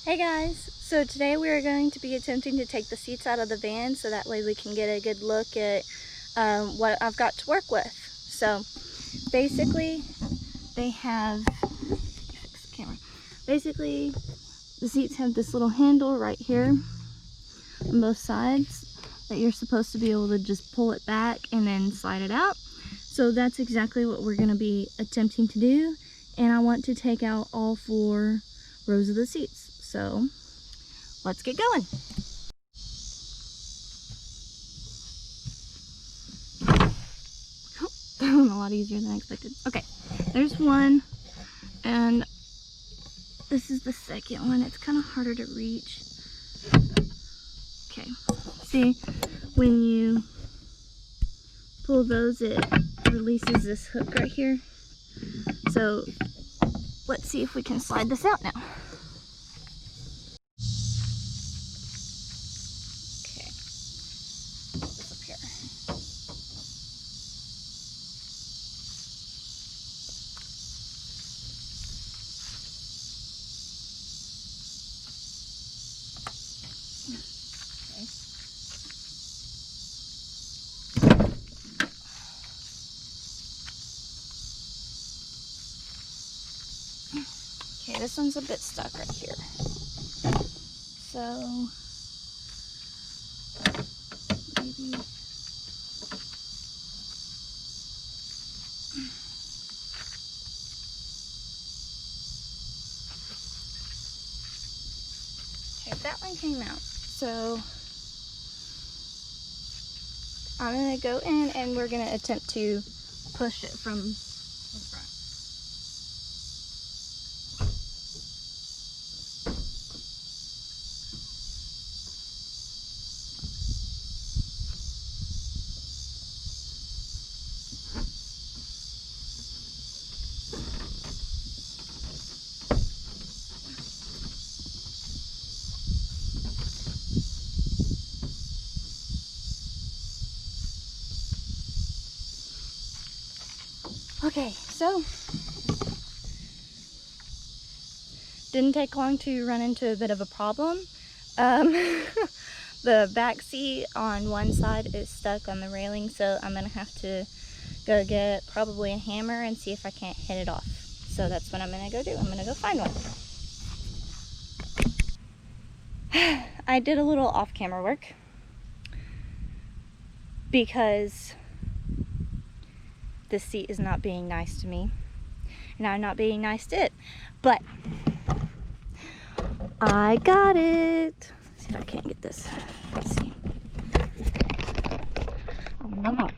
Hey guys, so today we are going to be attempting to take the seats out of the van so that way we can get a good look at what I've got to work with. So basically they have, fix the camera. Basically the seats have this little handle right here on both sides that you're supposed to be able to just pull it back and then slide it out. So that's exactly what we're going to be attempting to do, and I want to take out all 4 rows of the seats. So let's get going. Oh, a lot easier than I expected. Okay, there's one, and this is the second one. It's kind of harder to reach. Okay, see, when you pull those, it releases this hook right here. So let's see if we can slide this out now. Okay, this up here. Okay, this one's a bit stuck right here. So maybe okay, that one came out. So I'm gonna go in and we're gonna attempt to push it from the front. Okay, so didn't take long to run into a bit of a problem. The back seat on one side is stuck on the railing, so I'm gonna have to go get probably a hammer and see if I can't hit it off. So that's what I'm gonna go do. I'm gonna go find one. I did a little off-camera work because this seat is not being nice to me, and I'm not being nice to it, but I got it. Let's see if I can't get this. Let's see. Oh no.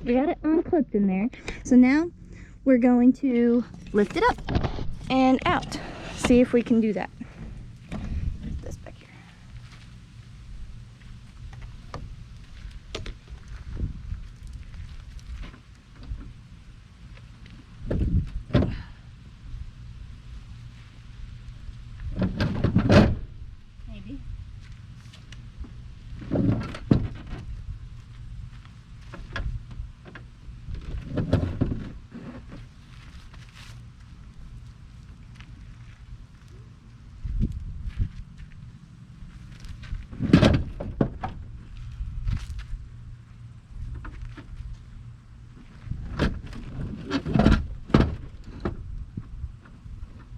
We got it unclipped in there. So now we're going to lift it up and out. See if we can do that. Put this back here. Maybe.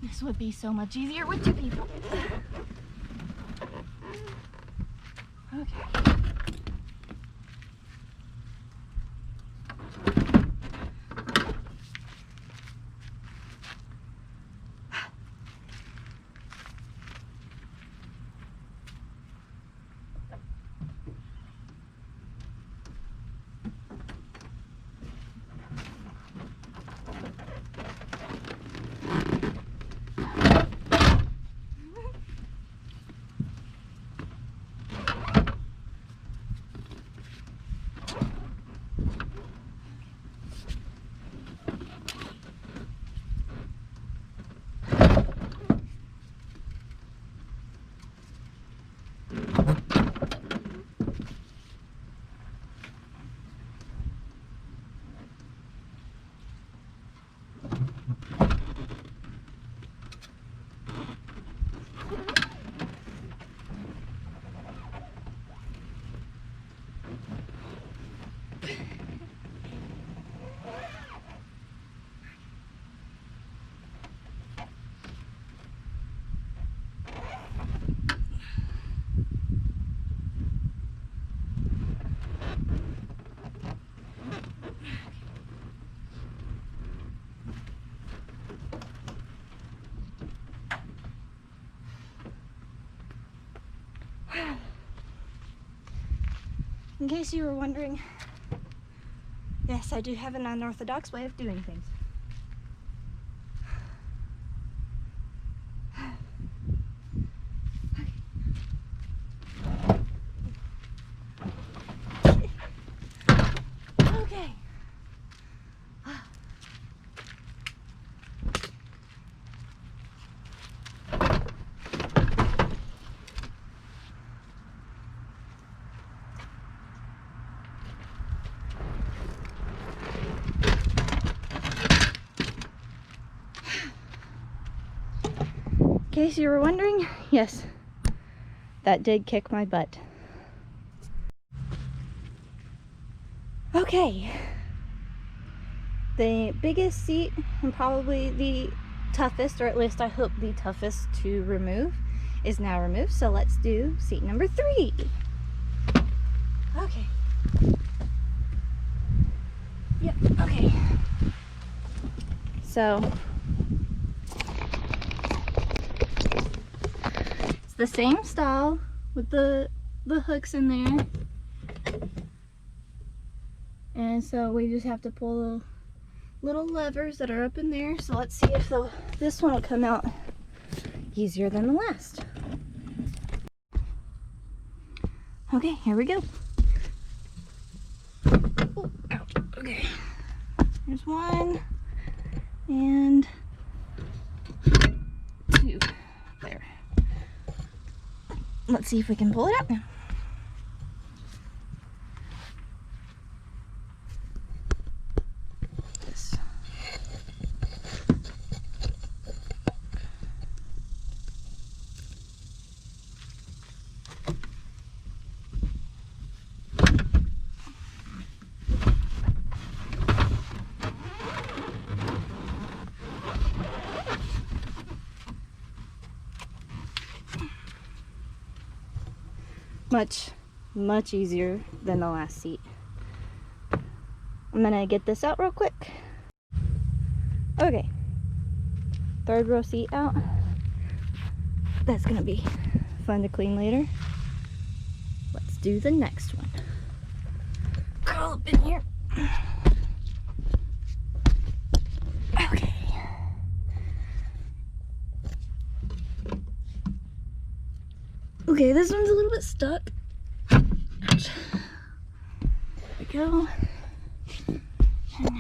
This would be so much easier with 2 people. Okay. In case you were wondering, yes, I do have an unorthodox way of doing things. Okay. In case you were wondering, yes, that did kick my butt. Okay, the biggest seat and probably the toughest, or at least I hope the toughest to remove, is now removed. So let's do seat number 3. Okay. Yep, okay. So it's the same style with the hooks in there. And so we just have to pull the little levers that are up in there. So let's see if this one will come out easier than the last. Okay, here we go. Oh, ouch. Okay. There's 1 and 2. There. Let's see if we can pull it out now. Much easier than the last seat. I'm gonna get this out real quick. Okay, 3rd row seat out. That's gonna be fun to clean later. Let's do the next one. Crawl up in here. Okay. Okay, this one's a little bit stuck. Ouch. There we go. And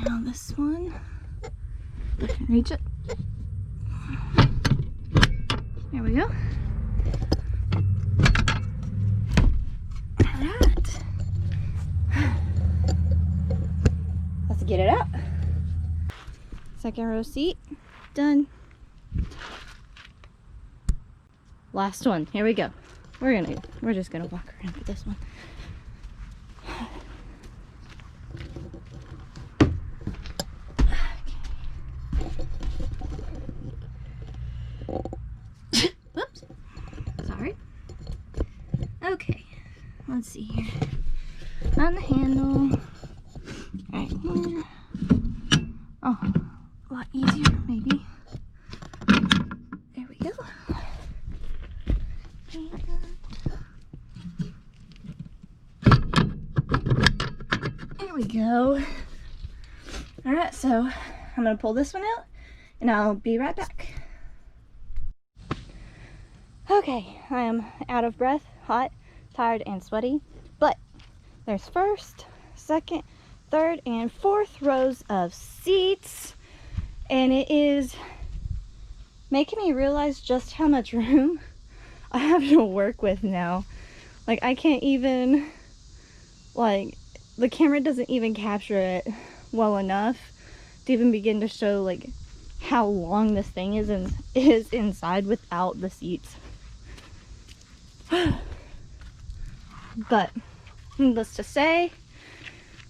now this one. I can reach it. There we go. Alright. Let's get it out. 2nd row seat. Done. Last one. Here we go. We're just gonna walk around with this one. Whoops. Sorry. Okay. Let's see here. On the handle. Right here. Oh, a lot easier, maybe. There we go. There we go. Alright, so I'm going to pull this one out and I'll be right back. Okay, I am out of breath, hot, tired, and sweaty, but there's 1st, 2nd, 3rd, and 4th rows of seats, and it is making me realize just how much room I have to work with now. Like, I can't even, like, the camera doesn't even capture it well enough to even begin to show, like, how long this thing is inside without the seats. But needless to say,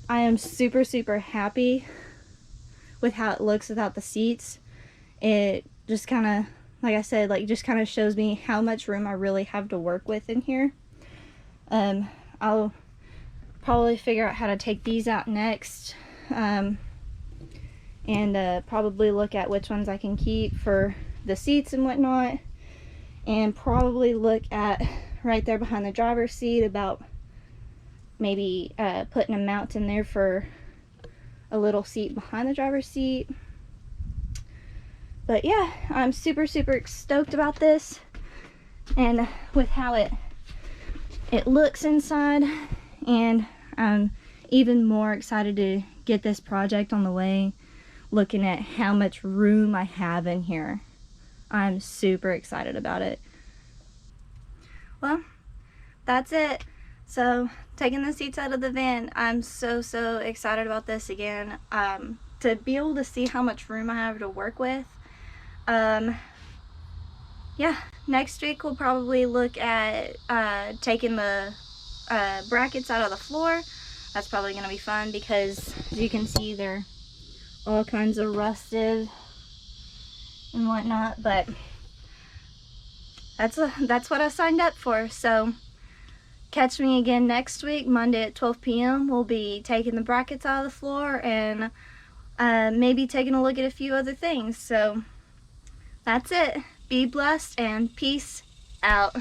I am super happy with how it looks without the seats. It just kind of, like I said, like, just kind of shows me how much room I really have to work with in here. I'll probably figure out how to take these out next, and probably look at which ones I can keep for the seats and whatnot, and probably look at right there behind the driver's seat about maybe putting a mount in there for a little seat behind the driver's seat. But yeah, I'm super stoked about this, and with how it looks inside, and I'm even more excited to get this project on the way, looking at how much room I have in here. I'm super excited about it. Well, that's it. So, taking the seats out of the van, I'm so excited about this again. To be able to see how much room I have to work with. Yeah, next week we'll probably look at taking the brackets out of the floor. That's probably going to be fun because, as you can see, they're all kinds of rusted and whatnot, but that's what I signed up for. So catch me again next week, Monday at 12 p.m. We'll be taking the brackets out of the floor and maybe taking a look at a few other things. So that's it. Be blessed and peace out.